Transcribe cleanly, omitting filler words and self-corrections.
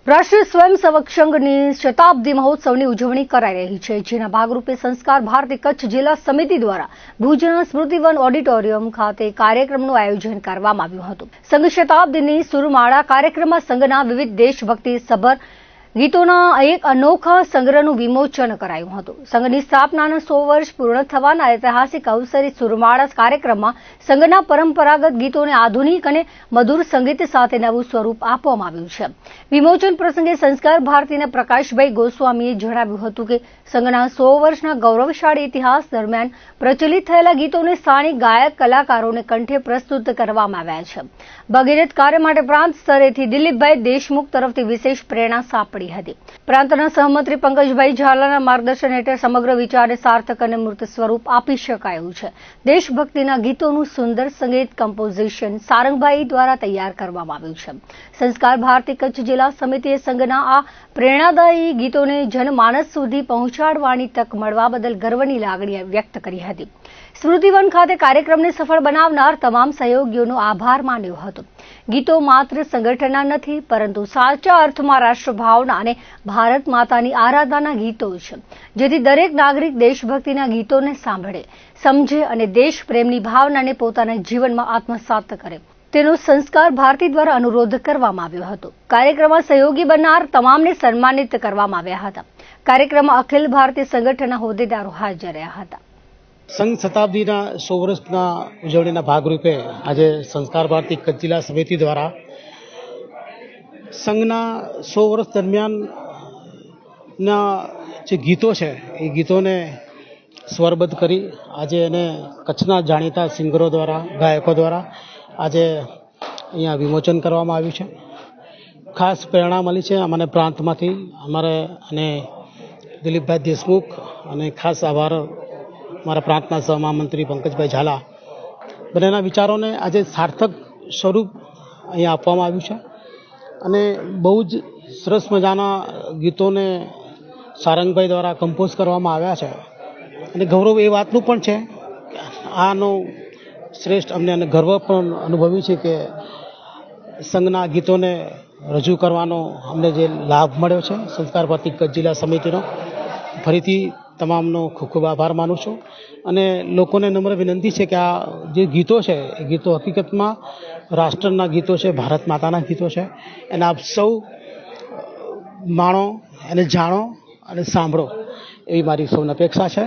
રાષ્ટ્રીય સ્વયંસેવક સંઘની શતાબ્દી મહોત્સવની ઉજવણી કરાઈ રહી છે, જેના ભાગરૂપે સંસ્કાર ભારતી કચ્છ જિલ્લા સમિતિ દ્વારા ભુજના સ્મૃતિવન ઓડિટોરિયમ ખાતે કાર્યક્રમનું આયોજન કરવામાં આવ્યું હતું. સંઘ શતાબ્દીની સુરમાળા કાર્યક્રમમાં સંઘના વિવિધ દેશભક્તિ સભર ગીતોના એક અનોખા સંગ્રહનું વિમોચન કરાયું હતું. સંઘની સ્થાપનાના 100 વર્ષ પૂર્ણ થવાના ઐતિહાસિક અવસરે સુરમાળા કાર્યક્રમમાં સંઘના પરંપરાગત ગીતોને આધુનિક અને મધુર સંગીત સાથે નવું સ્વરૂપ આપવામાં આવ્યું છે. વિમોચન પ્રસંગે સંસ્કાર ભારતીના પ્રકાશભાઈ ગોસ્વામીએ જણાવ્યું હતું કે સંઘના 100 વર્ષના ગૌરવશાળી ઇતિહાસ દરમિયાન પ્રચલિત થયેલા ગીતોને સ્થાનિક ગાયક કલાકારોને કંઠે પ્રસ્તુત કરવામાં આવ્યા છે. ભગીરથ કાર્ય માટે પ્રાંત સ્તરેથી દિલીપભાઈ દેશમુખ તરફથી વિશેષ પ્રેરણા સાંપડી હતી. પ્રાંતના સહમંત્રી પંકજભાઈ ઝાલાના માર્ગદર્શન હેઠળ સમગ્ર વિચારને સાર્થક અને મૂર્ત સ્વરૂપ આપી શકાયું છે. દેશભક્તિના ગીતોનું સુંદર સંગીત કમ્પોઝિશન સારંગભાઈ દ્વારા તૈયાર કરવામાં આવ્યું છે. સંસ્કાર ભારતી કચ્છ જિલ્લા સમિતિએ સંઘના આ પ્રેરણાદાયી ગીતોને જનમાનસ સુધી પહોંચાડવાની તક મળવા બદલ ગર્વની લાગણી વ્યક્ત કરી હતી. સ્મૃતિવન ખાતે કાર્યક્રમને સફળ બનાવનાર તમામ સહયોગીઓનો આભાર માન્યો હતો. ગીતો માત્ર સંગઠનના નથી, પરંતુ સાચા અર્થમાં રાષ્ટ્રભાવના અને ભારત માતાની આરાધનાના ગીતો છે, જેથી દરેક નાગરિક દેશભક્તિના ગીતોને સાંભળે, સમજે અને દેશ પ્રેમની ભાવનાને પોતાના જીવનમાં આત્મસાત કરે તેનો સંસ્કાર ભારતી દ્વારા અનુરોધ કરવામાં આવ્યો હતો. કાર્યક્રમમાં સહયોગી બનનાર તમામને સન્માનિત કરવામાં આવ્યા હતા. કાર્યક્રમમાં અખિલ ભારતીય સંગઠનના હોદ્દેદારો હાજર રહ્યા હતા. સંઘ શતાબ્દીના 100 વર્ષના ઉજવણીના ભાગરૂપે આજે સંસ્કાર ભારતી કચ્છ જિલ્લા સમિતિ દ્વારા સંઘના 100 વર્ષ દરમિયાનના જે ગીતો છે એ ગીતોને સ્વરબદ્ધ કરી આજે એને કચ્છના જાણીતા સિંગરો દ્વારા, ગાયકો દ્વારા આજે અહીંયા વિમોચન કરવામાં આવ્યું છે. ખાસ પ્રેરણા મળી છે અમને પ્રાંતમાંથી, અમારે અને દિલીપભાઈ દેશમુખ, અને ખાસ આભાર મારા પ્રાંતના સહમહામંત્રી પંકજભાઈ ઝાલા. બંનેના વિચારોને આજે સાર્થક સ્વરૂપ અહીંયા આપવામાં આવ્યું છે અને બહુ જ સરસ મજાના ગીતોને સારંગભાઈ દ્વારા કમ્પોઝ કરવામાં આવ્યા છે. અને ગૌરવ એ વાતનું પણ છે કે આનો શ્રેષ્ઠ અમને અને ગર્વ પણ અનુભવ્યું છે કે સંઘના ગીતોને રજૂ કરવાનો અમને જે લાભ મળ્યો છે સંસ્કાર ભારતી કચ્છ જિલ્લા સમિતિનો. ફરીથી તમામનો ખૂબ ખૂબ આભાર માનું છું અને લોકોને નમ્ર વિનંતી છે કે આ જે ગીતો છે એ ગીતો હકીકતમાં રાષ્ટ્રના ગીતો છે, ભારત માતાના ગીતો છે. એને આપ સૌ માણો, એને જાણો અને સાંભળો એવી મારી સૌને અપેક્ષા છે.